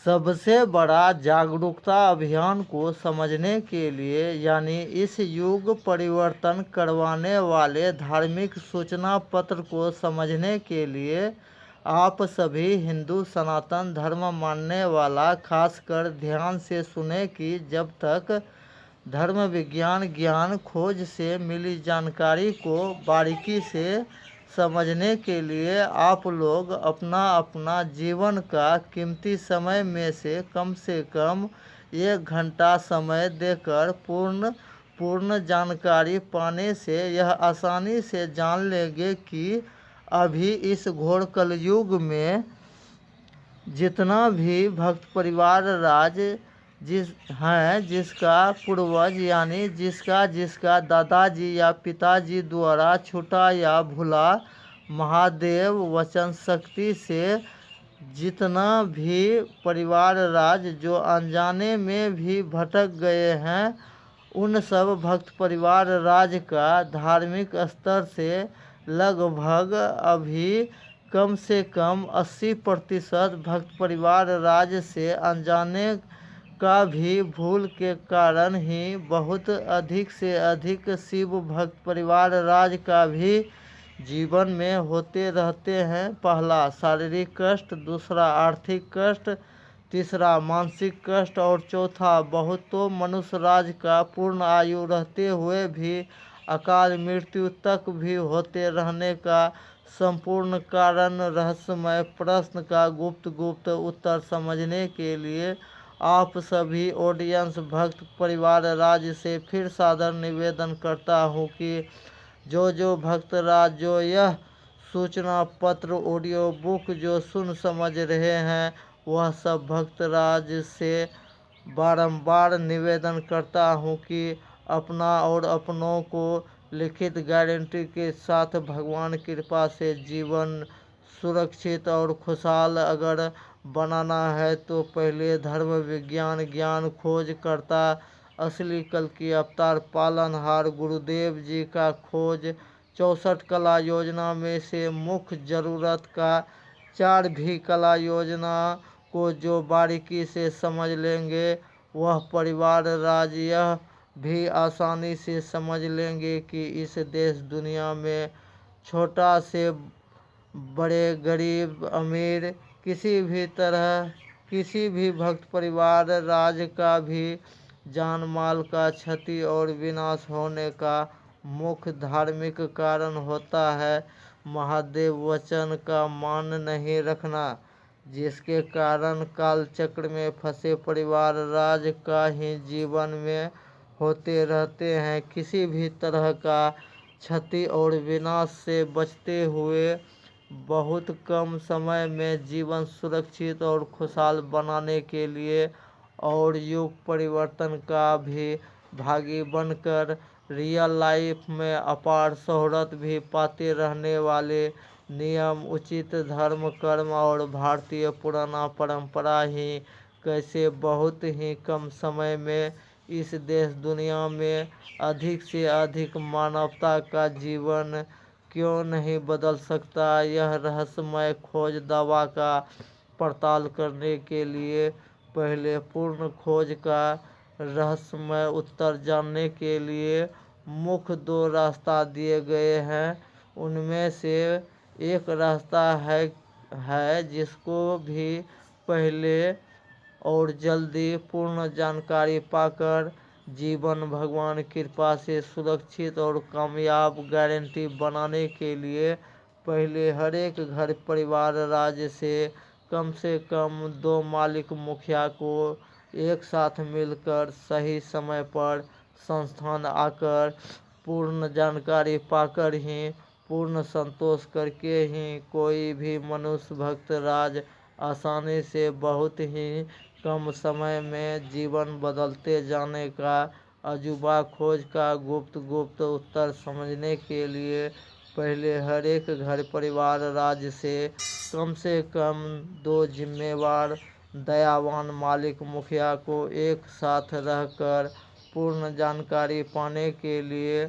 सबसे बड़ा जागरूकता अभियान को समझने के लिए, यानी इस युग परिवर्तन करवाने वाले धार्मिक सूचना पत्र को समझने के लिए, आप सभी हिंदू सनातन धर्म मानने वाला खासकर ध्यान से सुने कि जब तक धर्म विज्ञान ज्ञान खोज से मिली जानकारी को बारीकी से समझने के लिए आप लोग अपना अपना जीवन का कीमती समय में से कम 1 घंटा समय देकर पूर्ण जानकारी पाने से यह आसानी से जान लेंगे कि अभी इस घोर कलयुग में जितना भी भक्त परिवार राज जिसका पूर्वज यानी जिसका दादाजी या पिताजी द्वारा छूटा या भूला महादेव वचन शक्ति से जितना भी परिवार राज जो अनजाने में भी भटक गए हैं, उन सब भक्त परिवार राज का धार्मिक स्तर से लगभग अभी कम से कम 80% भक्त परिवार राज से अनजाने का भी भूल के कारण ही बहुत अधिक से अधिक शिव भक्त परिवार राज का भी जीवन में होते रहते हैं। पहला शारीरिक कष्ट, दूसरा आर्थिक कष्ट, तीसरा मानसिक कष्ट और चौथा बहुतों मनुष्य राज का पूर्ण आयु रहते हुए भी अकाल मृत्यु तक भी होते रहने का संपूर्ण कारण रहस्यमय प्रश्न का गुप्त उत्तर समझने के लिए आप सभी ऑडियंस भक्त परिवार राज से फिर सादर निवेदन करता हूँ कि जो भक्त राज जो यह सूचना पत्र ऑडियो बुक जो सुन समझ रहे हैं, वह सब भक्त राज से बारंबार निवेदन करता हूँ कि अपना और अपनों को लिखित गारंटी के साथ भगवान कृपा से जीवन सुरक्षित और खुशहाल अगर बनाना है तो पहले धर्म विज्ञान ज्ञान खोज करता असली कल की अवतार पालनहार गुरुदेव जी का खोज 64 कला योजना में से मुख्य जरूरत का 4 भी कला योजना को जो बारीकी से समझ लेंगे, वह परिवार राज यह भी आसानी से समझ लेंगे कि इस देश दुनिया में छोटा से बड़े गरीब अमीर किसी भी तरह किसी भी भक्त परिवार राज का भी जान माल का क्षति और विनाश होने का मुख्य धार्मिक कारण होता है महादेव वचन का मान नहीं रखना, जिसके कारण काल चक्र में फंसे परिवार राज का ही जीवन में होते रहते हैं। किसी भी तरह का क्षति और विनाश से बचते हुए बहुत कम समय में जीवन सुरक्षित और खुशहाल बनाने के लिए और युग परिवर्तन का भी भागी बनकर रियल लाइफ में अपार शोहरत भी पाते रहने वाले नियम उचित धर्म कर्म और भारतीय पुराना परंपरा ही कैसे बहुत ही कम समय में इस देश दुनिया में अधिक से अधिक मानवता का जीवन क्यों नहीं बदल सकता। यह रहस्यमय खोज दावा का पड़ताल करने के लिए पहले पूर्ण खोज का रहस्यमय उत्तर जानने के लिए मुख्य 2 रास्ता दिए गए हैं। उनमें से एक रास्ता है जिसको भी पहले और जल्दी पूर्ण जानकारी पाकर जीवन भगवान कृपा से सुरक्षित और कामयाब गारंटी बनाने के लिए पहले हर एक घर परिवार राज्य से कम 2 मालिक मुखिया को एक साथ मिलकर सही समय पर संस्थान आकर पूर्ण जानकारी पाकर ही पूर्ण संतोष करके ही कोई भी मनुष्य भक्त राज आसानी से बहुत ही कम समय में जीवन बदलते जाने का अजूबा खोज का गुप्त उत्तर समझने के लिए पहले हर एक घर परिवार राज्य से कम 2 जिम्मेवार दयावान मालिक मुखिया को एक साथ रहकर पूर्ण जानकारी पाने के लिए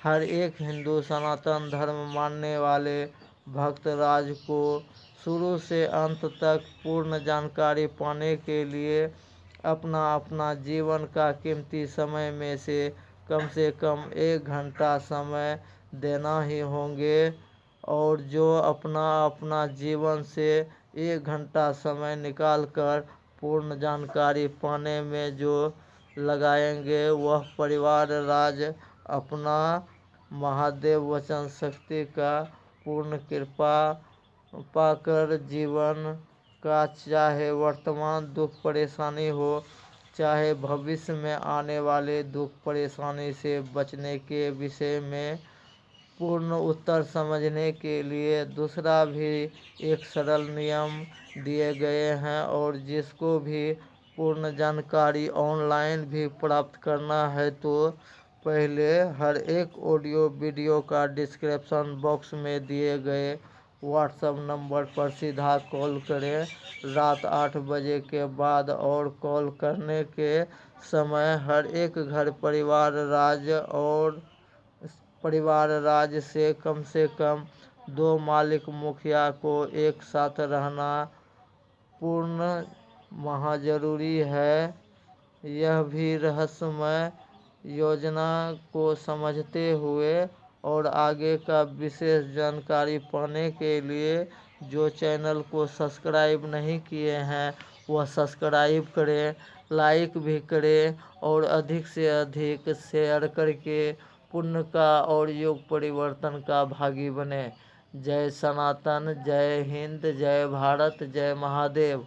हर एक हिंदू सनातन धर्म मानने वाले भक्त राज को शुरू से अंत तक पूर्ण जानकारी पाने के लिए अपना जीवन का कीमती समय में से कम 1 घंटा समय देना ही होंगे। और जो अपना जीवन से 1 घंटा समय निकाल कर पूर्ण जानकारी पाने में जो लगाएंगे, वह परिवार राज अपना महादेव वचन शक्ति का पूर्ण कृपा पाकर जीवन का चाहे वर्तमान दुख परेशानी हो, चाहे भविष्य में आने वाले दुख परेशानी से बचने के विषय में पूर्ण उत्तर समझने के लिए दूसरा भी एक सरल नियम दिए गए हैं। और जिसको भी पूर्ण जानकारी ऑनलाइन भी प्राप्त करना है तो पहले हर एक ऑडियो वीडियो का डिस्क्रिप्शन बॉक्स में दिए गए व्हाट्सएप नंबर पर सीधा कॉल करें रात 8 बजे के बाद। और कॉल करने के समय हर एक घर परिवार राज से कम 2 मालिक मुखिया को एक साथ रहना पूर्ण महाजरूरी है। यह भी रहस्यमय योजना को समझते हुए और आगे का विशेष जानकारी पाने के लिए जो चैनल को सब्सक्राइब नहीं किए हैं वह सब्सक्राइब करें, लाइक भी करें और अधिक से अधिक शेयर करके पुण्य का और योग परिवर्तन का भागी बने। जय सनातन, जय हिंद, जय भारत, जय महादेव।